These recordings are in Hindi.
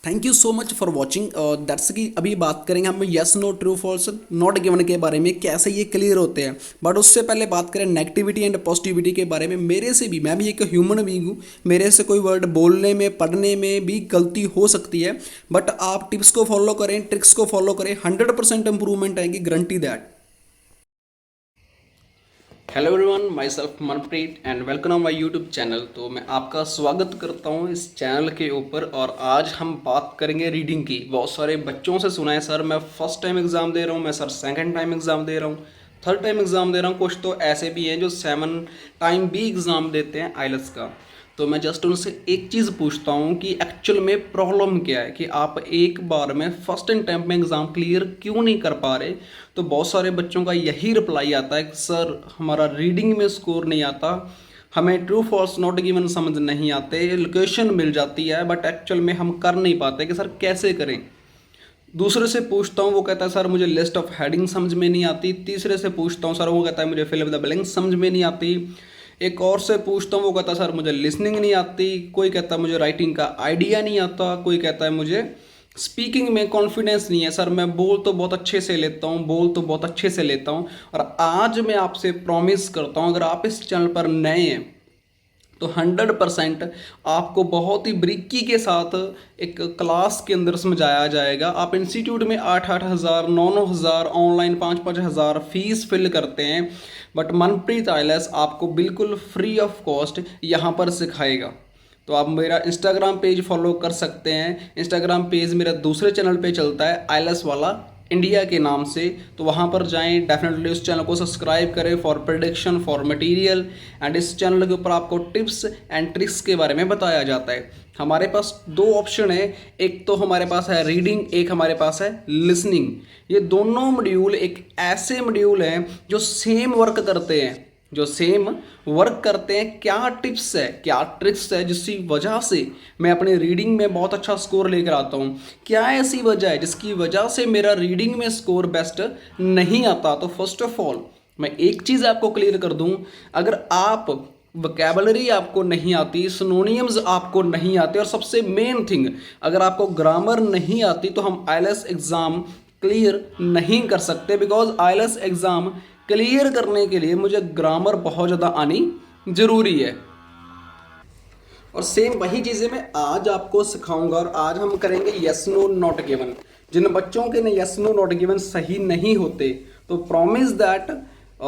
Thank you so much for watching. That's की अभी बात करेंगे हम yes no true false not given के बारे में, कैसे ये क्लियर होते हैं। बट उससे पहले बात करें नेगेटिविटी एंड पॉजिटिविटी के बारे में। मेरे से भी, मैं भी एक ह्यूमन बीइंग हूँ, मेरे से कोई वर्ड बोलने में पढ़ने में भी गलती हो सकती है। बट आप टिप्स को फॉलो करें, ट्रिक्स को फॉलो करें, 100% इंप्रूवमेंट आएगी, guarantee that. Hello everyone, my self Manpreet and welcome on my YouTube channel. तो मैं आपका स्वागत करता हूँ इस चैनल के ऊपर। और आज हम बात करेंगे रीडिंग की। बहुत सारे बच्चों से सुना है सर मैं फर्स्ट टाइम एग्ज़ाम दे रहा हूँ, मैं सर सेकंड टाइम एग्ज़ाम दे रहा हूँ, थर्ड टाइम एग्ज़ाम दे रहा हूँ। कुछ तो ऐसे भी हैं जो 7 टाइम भी एग्ज़ाम देते हैं आइलेट्स का। तो मैं जस्ट उनसे एक चीज़ पूछता हूँ कि एक्चुअल में प्रॉब्लम क्या है, कि आप एक बार में फर्स्ट अटेम्प्ट में एग्ज़ाम क्लियर क्यों नहीं कर पा रहे। तो बहुत सारे बच्चों का यही रिप्लाई आता है कि सर हमारा रीडिंग में स्कोर नहीं आता, हमें ट्रू फॉल्स नॉट गिवन समझ नहीं आते, लोकेशन मिल जाती है बट एक्चुअल में हम कर नहीं पाते, कि सर कैसे करें। दूसरे से पूछता हूँ, वो कहता है सर मुझे लिस्ट ऑफ हेडिंग समझ में नहीं आती। तीसरे से पूछता हूँ सर, वो कहता है मुझे फिल इन द ब्लैंक्स समझ में नहीं आती। एक और से पूछता हूँ, वो कहता है सर मुझे लिसनिंग नहीं आती। कोई कहता है मुझे राइटिंग का आइडिया नहीं आता। कोई कहता है मुझे स्पीकिंग में कॉन्फिडेंस नहीं है, सर मैं बोल तो बहुत अच्छे से लेता हूँ, बोल तो बहुत अच्छे से लेता हूँ। और आज मैं आपसे प्रॉमिस करता हूँ, अगर आप इस चैनल पर नए हैं तो 100% आपको बहुत ही बारीकी के साथ एक क्लास के अंदर समझाया जाएगा। आप इंस्टीट्यूट में 8-8 हज़ार 9-9 हज़ार, ऑनलाइन 5-5 हज़ार फीस फिल करते हैं, बट मनप्रीत आइलेट्स आपको बिल्कुल फ्री ऑफ कॉस्ट यहाँ पर सिखाएगा। तो आप मेरा इंस्टाग्राम पेज फॉलो कर सकते हैं। इंस्टाग्राम पेज मेरा दूसरे चैनल पे चलता है, आइलेट्स वाला इंडिया के नाम से। तो वहाँ पर जाएं, डेफिनेटली उस चैनल को सब्सक्राइब करें for prediction, for material. And इस चैनल के ऊपर आपको टिप्स एंड ट्रिक्स के बारे में बताया जाता है। हमारे पास 2 ऑप्शन है, एक तो हमारे पास है रीडिंग, एक हमारे पास है लिसनिंग। ये दोनों मॉड्यूल एक ऐसे मॉड्यूल हैं जो सेम वर्क करते हैं, क्या टिप्स है, क्या ट्रिक्स है जिसकी वजह से मैं अपने रीडिंग में बहुत अच्छा स्कोर लेकर आता हूँ। क्या ऐसी वजह है जिसकी वजह से मेरा रीडिंग में स्कोर बेस्ट नहीं आता। तो फर्स्ट ऑफ ऑल मैं एक चीज़ आपको क्लियर कर दूँ, अगर आप वोकैबुलरी आपको नहीं आती, सिनोनियम्स आपको नहीं आते, और सबसे मेन थिंग अगर आपको ग्रामर नहीं आती, तो हम आइलेट्स एग्ज़ाम क्लियर नहीं कर सकते। बिकॉज आइलेट्स एग्ज़ाम क्लियर करने के लिए मुझे ग्रामर बहुत ज़्यादा आनी ज़रूरी है। और सेम वही चीज़ें मैं आज आपको सिखाऊंगा। और आज हम करेंगे यस नो नॉट गिवन। जिन बच्चों के ने यस नो नॉट गिवन सही नहीं होते, तो promise that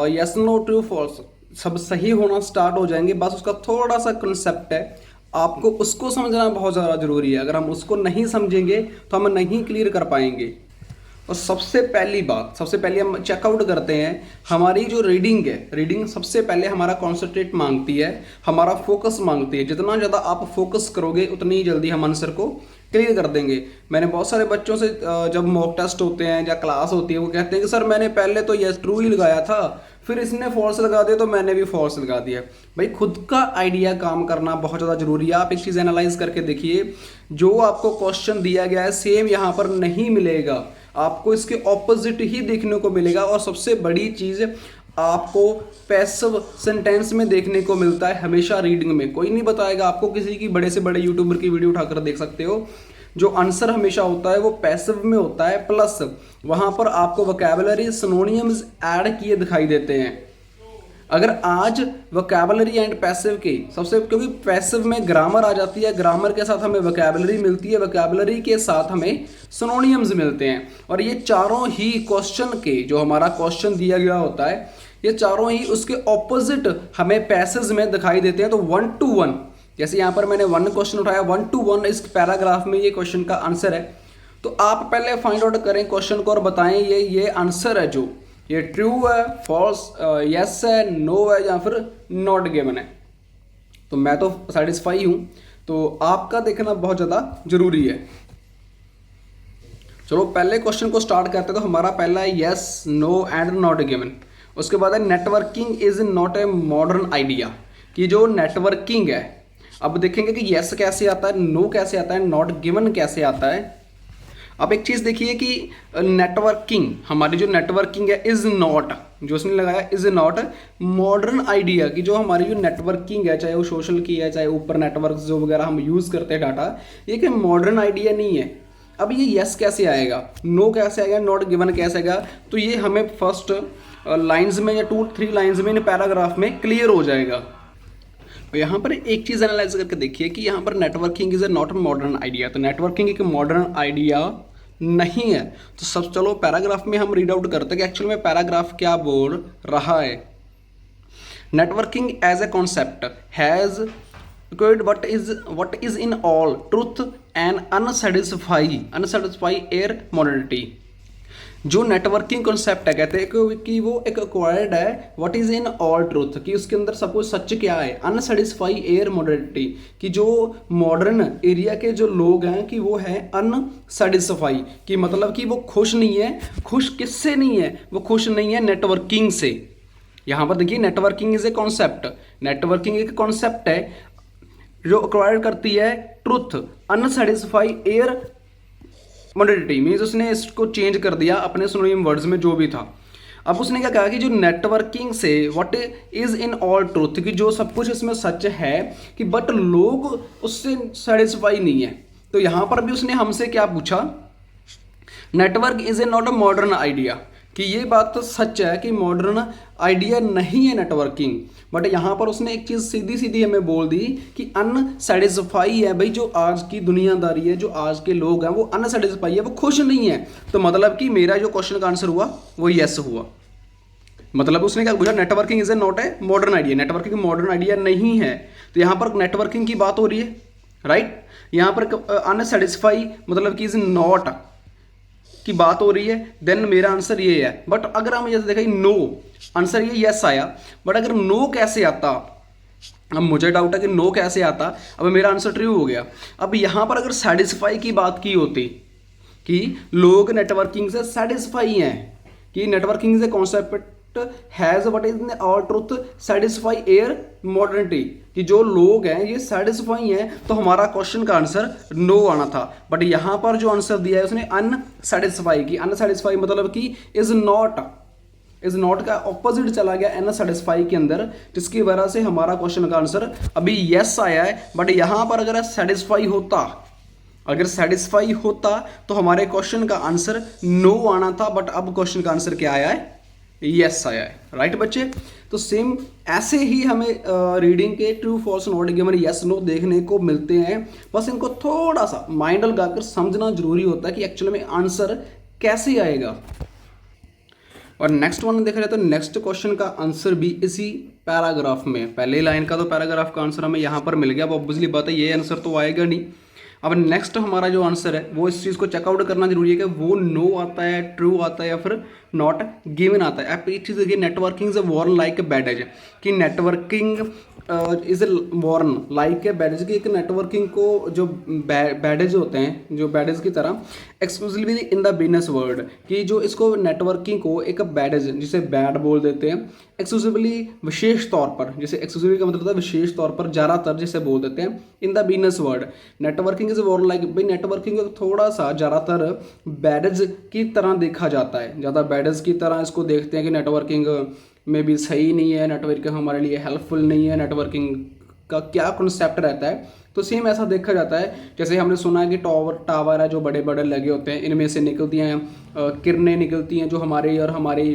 yes no true false सब सही होना स्टार्ट हो जाएंगे। बस उसका थोड़ा सा कंसेप्ट है, आपको उसको समझना बहुत ज़्यादा ज़रूरी है। अगर हम उसको नहीं समझेंगे तो हम नहीं क्लियर कर पाएंगे। और सबसे पहले हम चेकआउट करते हैं हमारी जो रीडिंग है। रीडिंग सबसे पहले हमारा कॉन्सेंट्रेट मांगती है, हमारा फोकस मांगती है। जितना ज़्यादा आप फोकस करोगे उतनी जल्दी हम आंसर को क्लियर कर देंगे। मैंने बहुत सारे बच्चों से जब मॉक टेस्ट होते हैं या क्लास होती है, वो कहते हैं कि सर मैंने पहले तो यस ट्रू ही लगाया था, फिर इसने फॉल्स लगा दिया तो मैंने भी फॉल्स लगा दिया। भाई खुद का आइडिया काम करना बहुत ज़्यादा ज़रूरी है। आप एक चीज़ एनालाइज करके देखिए, जो आपको क्वेश्चन दिया गया है सेम यहाँ पर नहीं मिलेगा, आपको इसके ऑपोजिट ही देखने को मिलेगा। और सबसे बड़ी चीज़ आपको पैसिव सेंटेंस में देखने को मिलता है हमेशा रीडिंग में। कोई नहीं बताएगा आपको, किसी की बड़े से बड़े यूट्यूबर की वीडियो उठाकर देख सकते हो, जो आंसर हमेशा होता है वो पैसिव में होता है। प्लस वहाँ पर आपको वोकैबुलरी सिनोनियम्स ऐड किए दिखाई देते हैं। अगर आज वोकैबुलरी एंड पैसिव के सबसे, क्योंकि पैसिव में ग्रामर आ जाती है, ग्रामर के साथ हमें वोकैबुलरी मिलती है, वोकैबुलरी के साथ हमें सिनोनियम्स मिलते हैं। और ये चारों ही क्वेश्चन के, जो हमारा क्वेश्चन दिया गया होता है, ये चारों ही उसके ऑपोजिट हमें पैसेज में दिखाई देते हैं। तो 1 to 1, जैसे यहाँ पर मैंने 1 क्वेश्चन उठाया, 1 to 1 इस पैराग्राफ में ये क्वेश्चन का आंसर है। तो आप पहले फाइंड आउट करें क्वेश्चन को और बताएं ये आंसर है, जो ये ट्रू है, फॉल्स, यस है, नो है, या फिर नॉट गिवन है। तो मैं तो सेटिस्फाई हूं, तो आपका देखना बहुत ज़्यादा जरूरी है। चलो पहले क्वेश्चन को स्टार्ट करते हैं। तो हमारा पहला है yes, no and not given. उसके बाद है networking is not a modern idea, कि जो नेटवर्किंग है, अब देखेंगे कि यस कैसे आता है, नो कैसे आता है, नॉट गिवन कैसे आता है। अब एक चीज़ देखिए कि नेटवर्किंग, हमारी जो नेटवर्किंग है इज़ नॉट, जो उसने लगाया इज नॉट मॉडर्न आइडिया कि जो हमारी जो नेटवर्किंग है, चाहे वो सोशल की है, चाहे ऊपर नेटवर्क जो वगैरह हम यूज़ करते हैं डाटा, ये कि मॉडर्न आइडिया नहीं है। अब ये यस कैसे आएगा, नो कैसे आएगा, नॉट गिवन कैसे आएगा, तो ये हमें फर्स्ट लाइंस में या 2-3 लाइंस में इन पैराग्राफ में क्लियर हो जाएगा। तो यहाँ पर एक चीज़ एनालाइज करके देखिए कि यहाँ पर networking is A not modern idea, तो नेटवर्किंग एक मॉडर्न आइडिया नहीं है। तो सब चलो पैराग्राफ में हम रीड आउट करते हैं कि एक्चुअल में पैराग्राफ क्या बोल रहा है। Networking as a concept has required what is in all truth and unsatisfy air modernity। जो नेटवर्किंग कॉन्सेप्ट है, कहते हैं कि वो एक एक्वायर्ड है what is in all truth, कि उसके अंदर सब कुछ सच क्या है, अनसेटिस्फाई एयर मॉडर्निटी, कि जो मॉडर्न एरिया के जो लोग हैं कि वो है अनसेटिस्फाई, कि मतलब कि वो खुश नहीं है। खुश किससे नहीं है, वो खुश नहीं है नेटवर्किंग से। यहाँ पर देखिए networking is a concept, networking एक कॉन्सेप्ट है जो एक्वायर करती है truth, unsatisfy air modernity means उसने इसको चेंज कर दिया अपने सिनोनिम वर्ड्स में जो भी था। अब उसने क्या कहा कि जो नेटवर्किंग से what is in all truth, कि जो सब कुछ इसमें सच है कि बट लोग उससे सेटिस्फाई नहीं है। तो यहाँ पर भी उसने हमसे क्या पूछा, network is a not a modern idea, कि ये बात तो सच है कि मॉडर्न आइडिया नहीं है नेटवर्किंग, बट यहाँ पर उसने एक चीज़ सीधी सीधी हमें बोल दी कि अनसेटिस्फाई है। भाई जो आज की दुनियादारी है, जो आज के लोग हैं वो अनसेटिस्फाई है, वो खुश नहीं है। तो मतलब कि मेरा जो क्वेश्चन का आंसर हुआ वो यस हुआ। मतलब उसने क्या पूछा, networking is A not a modern idea, networking modern idea नहीं है। तो यहाँ पर नेटवर्किंग की बात हो रही है, राइट। यहाँ पर अनसेटिस्फाई मतलब कि इज नॉट की बात हो रही है, देन मेरा आंसर ये है। बट अगर हम जैसे देखें नो, आंसर ये यस आया, बट अगर नो कैसे आता, अब मुझे डाउट है कि नो कैसे आता। अब मेरा आंसर ट्रू हो गया। अब यहाँ पर अगर सेटिस्फाई की बात की होती कि लोग नेटवर्किंग से सेटिस्फाई हैं, कि नेटवर्किंग से concept has what is all truth satisfy air modernity, कि जो लोग हैं ये सेटिस्फाई हैं, तो हमारा क्वेश्चन का आंसर नो आना था। बट यहाँ पर जो आंसर दिया है उसने अनसेटिस्फाई की, अनसेटिस्फाई मतलब कि इज नॉट का ऑपोजिट चला गया अनसेटिस्फाई के अंदर, जिसकी वजह से हमारा क्वेश्चन का आंसर अभी यस आया है। बट यहाँ पर अगर सेटिस्फाई होता तो हमारे क्वेश्चन का आंसर नो आना था, बट अब क्वेश्चन का आंसर क्या आया है, यस आया है। राइट बच्चे, तो सेम ऐसे ही हमें रीडिंग के true false not given yes no देखने को मिलते हैं। बस इनको थोड़ा सा माइंड लगाकर समझना जरूरी होता है कि एक्चुअली में आंसर कैसे आएगा। और नेक्स्ट वन देखा जाए तो नेक्स्ट क्वेश्चन का आंसर भी इसी पैराग्राफ में, पहले लाइन का तो पैराग्राफ का आंसर हमें यहाँ पर मिल गया। अब ऑब्वियसली बात है ये आंसर तो आएगा नहीं। अब नेक्स्ट हमारा जो आंसर है वो इस चीज़ को चेकआउट करना जरूरी है कि वो नो आता है, ट्रू आता है या फिर नॉट गिवन आता है। आप एक चीज़ देखिए, networking is worn like a badge, कि networking is a worn like a badge, कि एक नेटवर्किंग को जो बैडेज होते हैं, जो बैडेज की तरह exclusively in the business world, कि जो इसको नेटवर्किंग को एक बैडेज जिसे बैड बोल देते हैं, एक्सक्लूसिवली विशेष तौर पर, जैसे एक्सक्लूसिवली का मतलब होता है विशेष तौर पर, ज़्यादातर जिसे बोल देते हैं in the business world. Networking is worn like, भाई नेटवर्किंग को थोड़ा सा ज़्यादातर बैडेज की तरह देखा जाता है, ज़्यादा बैडेज की तरह इसको देखते हैं कि नेटवर्किंग में भी सही नहीं है, नेटवर्किंग हमारे लिए हेल्पफुल नहीं है, नेटवर्किंग का क्या कॉन्सेप्ट रहता है। तो सेम ऐसा देखा जाता है, जैसे हमने सुना है कि टावर है जो बड़े बड़े लगे होते हैं, इनमें से निकलती हैं किरणें निकलती हैं जो हमारे और हमारी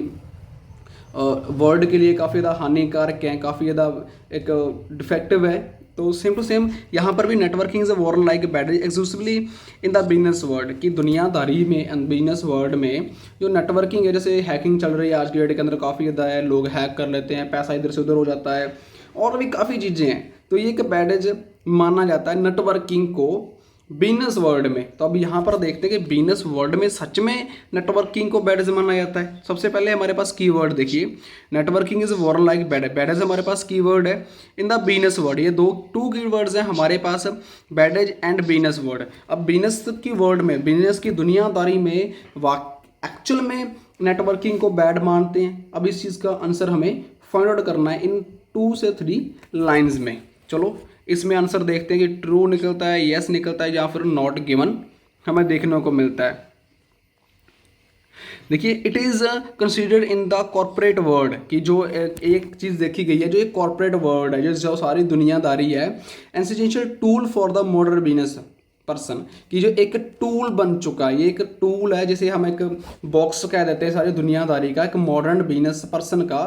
वर्ल्ड के लिए काफ़ी ज़्यादा हानिकारक हैं, काफ़ी ज़्यादा एक डिफेक्टिव है। तो सेम टू सेम यहाँ पर भी networking is a worn like badge exclusively in the business world, की दुनियादारी में बिजनेस वर्ल्ड में जो नेटवर्किंग है, जैसे हैकिंग चल रही है आज की डेट के अंदर, काफ़ी ज़्यादा है, लोग हैक कर लेते हैं, पैसा इधर से उधर हो जाता है और भी काफ़ी चीज़ें हैं। तो ये एक बैडेज माना जाता है नेटवर्किंग को बिजनेस वर्ल्ड में। तो अब यहाँ पर देखते हैं कि बिजनेस वर्ल्ड में सच में नेटवर्किंग को बैडेज माना जाता है। सबसे पहले हमारे पास कीवर्ड देखिए, नेटवर्किंग इज वॉर्न लाइक बैडेज, बैडेज हमारे पास कीवर्ड है इन द बिजनेस वर्ल्ड। ये टू कीवर्ड्स हैं हमारे पास, बैडेज एंड बिजनेस वर्ल्ड। अब बिजनेस की वर्ल्ड में, बिजनेस की दुनियादारी में एक्चुअल में नेटवर्किंग को बैड मानते हैं। अब इस चीज़ का आंसर हमें फाइंड आउट करना है इन 2 से 3 लाइन्स में। चलो इसमें आंसर देखते हैं कि ट्रू निकलता है, यस निकलता है या फिर नॉट गिवन हमें देखने को मिलता है। देखिए it is considered in the corporate world कि जो एक चीज़ देखी गई है, जो एक कॉरपोरेट वर्ल्ड है, जो सारी दुनियादारी है, essential tool for the modern business person, कि जो एक टूल बन चुका है, ये एक टूल है जिसे हम एक बॉक्स कह देते हैं सारी दुनियादारी का, एक मॉडर्न बिजनेस पर्सन का,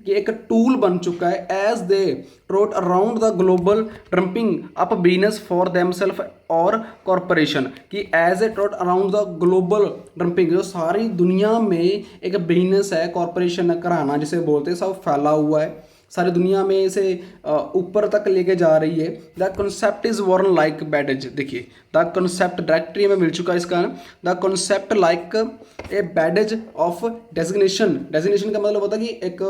कि एक टूल बन चुका है as they trot around the global trumping up business for them self और कॉरपोरेशन, कि as a trot around the global trumping, जो सारी दुनिया में एक बिजनेस है, कॉरपोरेशन कराना जिसे बोलते हैं, सब फैला हुआ है सारी दुनिया में, इसे ऊपर तक लेके जा रही है। The concept is worn like badge, देखिए द कॉन्सेप्ट डायरेक्टरी में मिल चुका है इसका, the concept like a badge of designation, designation का मतलब होता है कि एक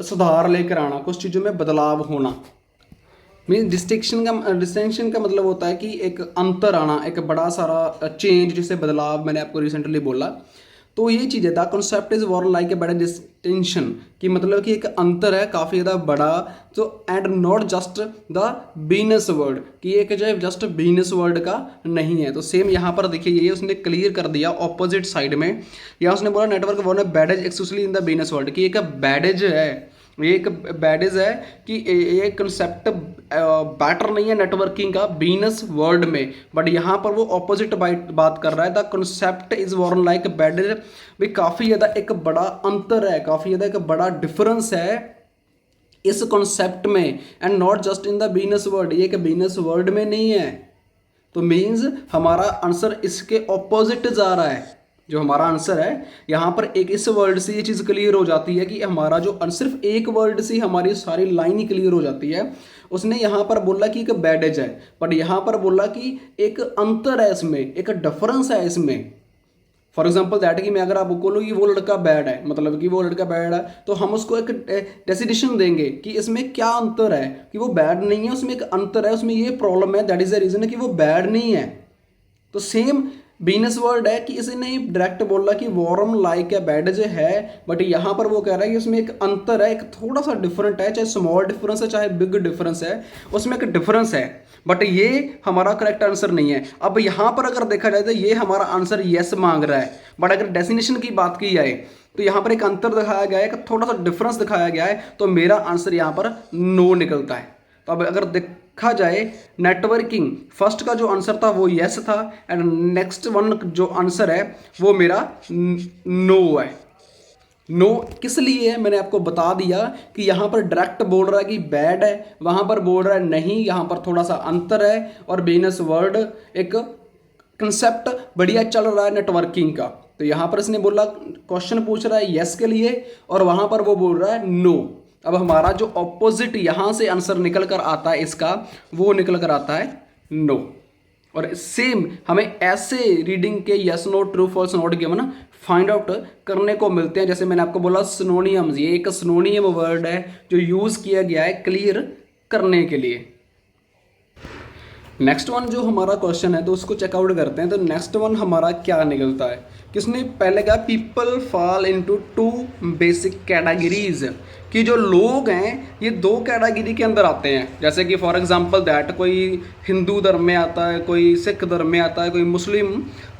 सुधार लेकर आना, कुछ चीज़ों में बदलाव होना। मीन डिस्टिंक्शन का मतलब होता है कि एक अंतर आना, एक बड़ा सारा चेंज, जिसे बदलाव मैंने आपको रिसेंटली बोला। तो ये चीज़ है, the concept is worn like a बड़ा डिस्टिंक्शन, कि मतलब कि एक अंतर है काफ़ी ज़्यादा बड़ा, तो and not just the business word, कि एक जो है जस्ट बिजनेस वर्ड का नहीं है। तो सेम यहाँ पर देखिए ये उसने क्लियर कर दिया ऑपोजिट साइड में, यहाँ उसने बोला नेटवर्क वॉर्न है badge exclusively in the business word, कि एक बैडेज है, ये एक बैडेज है कि ये कंसेप्ट बैटर नहीं है नेटवर्किंग का बिजनेस वर्ल्ड में, बट यहाँ पर वो ऑपोजिट बात कर रहा है। The concept is worn like badge, भी काफ़ी ज़्यादा एक बड़ा अंतर है, काफ़ी ज़्यादा एक बड़ा डिफरेंस है इस कॉन्सेप्ट में, and not just in the business world, ये एक बिजनेस वर्ल्ड में नहीं है। तो मीन्स हमारा आंसर इसके ऑपोजिट जा रहा है, जो हमारा आंसर है यहाँ पर एक इस वर्ड से ये चीज़ क्लियर हो जाती है कि हमारा जो सिर्फ एक वर्ड से हमारी सारी लाइन ही क्लियर हो जाती है। उसने यहाँ पर बोला कि एक बैडेज है, बट यहाँ पर बोला कि एक अंतर है इसमें, एक डिफरेंस है इसमें। फॉर एग्जाम्पल दैट, कि मैं अगर आप बोलो कि वो लड़का बैड है, मतलब कि वो लड़का बैड है, तो हम उसको एक डेफिनेशन देंगे कि इसमें क्या अंतर है, कि वो बैड नहीं है, उसमें एक अंतर है, उसमें ये प्रॉब्लम है, दैट इज द रीजन कि वो बैड नहीं है। तो सेम बिजनेस वर्ड है कि इसने डायरेक्ट बोला कि वॉर्म लाइक ए बैडेज है, बट यहाँ पर वो कह रहा है कि उसमें एक अंतर है, एक थोड़ा सा डिफरेंट है, चाहे स्मॉल डिफरेंस है चाहे बिग डिफरेंस है, उसमें एक डिफरेंस है, बट ये हमारा करेक्ट आंसर नहीं है। अब यहाँ पर अगर देखा जाए तो ये हमारा आंसर येस मांग रहा है, बट अगर डेफिनेशन की बात की जाए तो यहाँ पर एक अंतर दिखाया गया है, एक थोड़ा सा डिफरेंस दिखाया गया है, तो मेरा आंसर यहाँ पर नो निकलता है। तो अब अगर देखा जाए नेटवर्किंग, फर्स्ट का जो आंसर था वो यस था, एंड नेक्स्ट वन जो आंसर है वो मेरा नो है। नो किस लिए है मैंने आपको बता दिया कि यहाँ पर डायरेक्ट बोल रहा है कि बैड है, वहाँ पर बोल रहा है नहीं, यहाँ पर थोड़ा सा अंतर है, और बिजनेस वर्ड एक कंसेप्ट बढ़िया चल रहा है नेटवर्किंग का। तो यहाँ पर इसने बोला, क्वेश्चन पूछ रहा है यस के लिए, और वहाँ पर वो बोल रहा है नो। अब हमारा जो ऑपोजिट यहाँ से आंसर निकल कर आता है इसका, वो निकल कर आता है नो। और सेम हमें ऐसे रीडिंग के yes no true false not given find out करने को मिलते हैं। जैसे मैंने आपको बोला सिनोनियम्स, ये एक सिनोनियम वर्ड है जो यूज़ किया गया है क्लियर करने के लिए। नेक्स्ट वन जो हमारा क्वेश्चन है तो उसको चेकआउट करते हैं। तो नेक्स्ट वन हमारा क्या निकलता है, किसने पहले कहा people fall into two basic categories, कि जो लोग हैं ये दो कैटेगरी के अंदर आते हैं। जैसे कि फॉर एग्जांपल दैट कोई हिंदू धर्म में आता है, कोई सिख धर्म में आता है, कोई मुस्लिम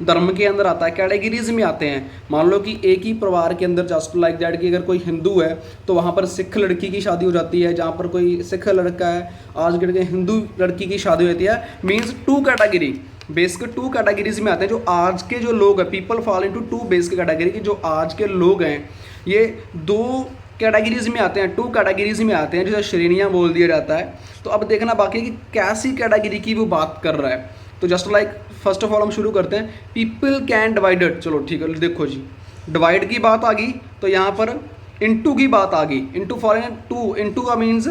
धर्म के अंदर आता है, कैटेगरीज में आते हैं। मान लो कि एक ही परिवार के अंदर जस्ट लाइक दैट कि अगर कोई हिंदू है तो वहाँ पर सिख लड़की की शादी हो जाती है, जहाँ पर कोई सिख लड़का है आज के हिंदू लड़की की शादी हो जाती है। Means two category, basic two categories में आते हैं। जो आज के जो लोग हैं, people fall into two basic category, की जो आज के लोग हैं ये दो कैटेगरीज में आते हैं, टू कैटेगरीज में आते हैं, जिसे श्रेणियां बोल दिया जाता है। तो अब देखना बाकी कि कैसी कैटेगरी की वो बात कर रहा है। तो just like first of all हम शुरू करते हैं, पीपल कैन डिवाइडेड। चलो ठीक है, देखो जी डिवाइड की बात आ गई, तो यहाँ पर इनटू की बात आ गई। इनटू फॉर टू, इनटू का मीन्स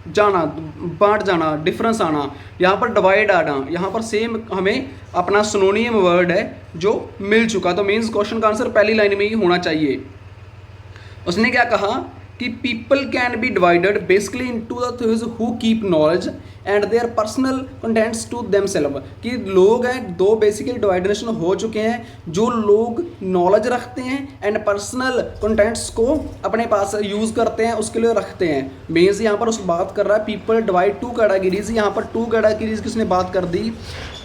जाना, बांट जाना, डिफरेंस आना, यहाँ पर डिवाइड आना, यहाँ पर सेम हमें अपना सिनोनियम वर्ड है जो मिल चुका। तो मीन्स क्वेश्चन का आंसर पहली लाइन में ही होना चाहिए। उसने क्या कहा कि people can be divided basically into the things who keep knowledge and their personal contents to themselves, कि लोग हैं दो बेसिकली डिवाइडेशन हो चुके हैं, जो लोग नॉलेज रखते हैं एंड पर्सनल कंटेंट्स को अपने पास यूज़ करते हैं, उसके लिए रखते हैं। मीन्स यहाँ पर उस बात कर रहा है पीपल डिवाइड टू कैटेगरीज। यहाँ पर टू कैटेगरीज किसने बात कर दी,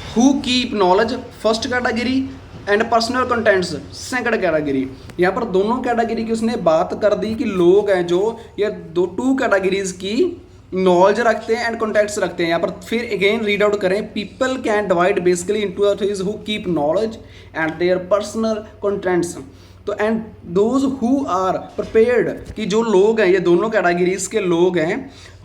who keep knowledge first category and personal contents second category. यहाँ पर दोनों कैटेगरी की उसने बात कर दी कि लोग हैं जो ये टू कैटेगरीज की नॉलेज रखते हैं एंड कॉन्टेक्ट्स रखते हैं। यहाँ पर फिर अगेन रीड आउट करें, people can divide basically into things who keep knowledge and their personal contents. तो and those who are prepared, कि जो लोग हैं ये दोनों कैटेगरीज के लोग हैं,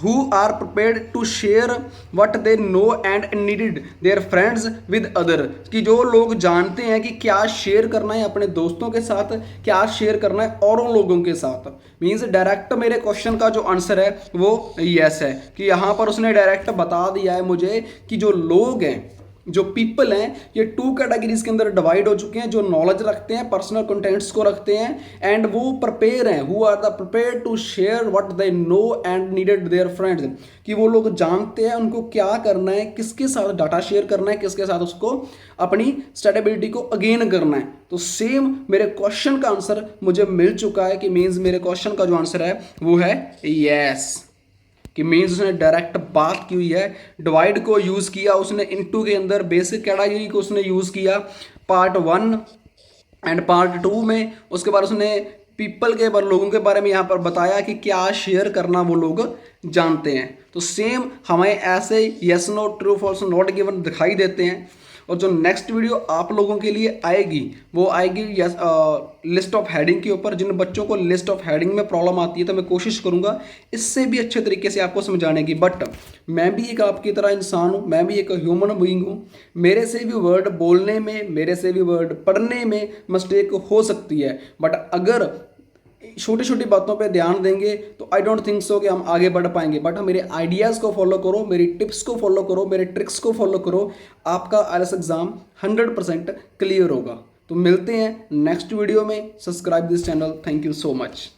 who are prepared to share what they know and needed their friends with other, कि जो लोग जानते हैं कि क्या शेयर करना है अपने दोस्तों के साथ, क्या शेयर करना है औरों लोगों के साथ। मीन्स डायरेक्ट मेरे क्वेश्चन का जो आंसर है वो यस है, कि यहाँ पर उसने डायरेक्ट बता दिया है मुझे कि जो लोग हैं, जो पीपल हैं, ये टू कैटेगरीज के अंदर डिवाइड हो चुके हैं, जो नॉलेज रखते हैं, पर्सनल कंटेंट्स को रखते हैं, एंड वो प्रिपेयर हैं, who are the prepare to share what they know and needed their friends, कि वो लोग जानते हैं उनको क्या करना है, किसके साथ डाटा शेयर करना है, किसके साथ उसको अपनी स्टेबिलिटी को अगेन करना है। तो सेम मेरे क्वेश्चन का आंसर मुझे मिल चुका है, कि मीन्स मेरे क्वेश्चन का जो आंसर है वो है यस, कि मीन्स उसने डायरेक्ट बात की हुई है, डिवाइड को यूज़ किया उसने इनटू के अंदर, बेसिक कैटेगरी को उसने यूज़ किया पार्ट 1 एंड पार्ट 2 में। उसके बाद उसने पीपल के बारे, लोगों के बारे में यहाँ पर बताया कि क्या शेयर करना वो लोग जानते हैं। तो सेम हमें ऐसे yes no true false not given दिखाई देते हैं। और जो नेक्स्ट वीडियो आप लोगों के लिए आएगी वो आएगी यस लिस्ट ऑफ हेडिंग के ऊपर। जिन बच्चों को लिस्ट ऑफ हेडिंग में प्रॉब्लम आती है तो मैं कोशिश करूंगा इससे भी अच्छे तरीके से आपको समझाने की। बट मैं भी एक आपकी तरह इंसान हूँ, मैं भी एक ह्यूमन बीइंग हूँ, मेरे से भी वर्ड बोलने में, मेरे से भी वर्ड पढ़ने में मिस्टेक हो सकती है। बट अगर छोटी छोटी बातों पे ध्यान देंगे तो आई डोंट थिंक सो कि हम आगे बढ़ पाएंगे। बट मेरे आइडियाज़ को फॉलो करो, मेरी टिप्स को फॉलो करो, मेरे ट्रिक्स को फॉलो करो, आपका आईएलटीएस एग्जाम 100% क्लियर होगा। तो मिलते हैं नेक्स्ट वीडियो में। Subscribe this channel. Thank you so much.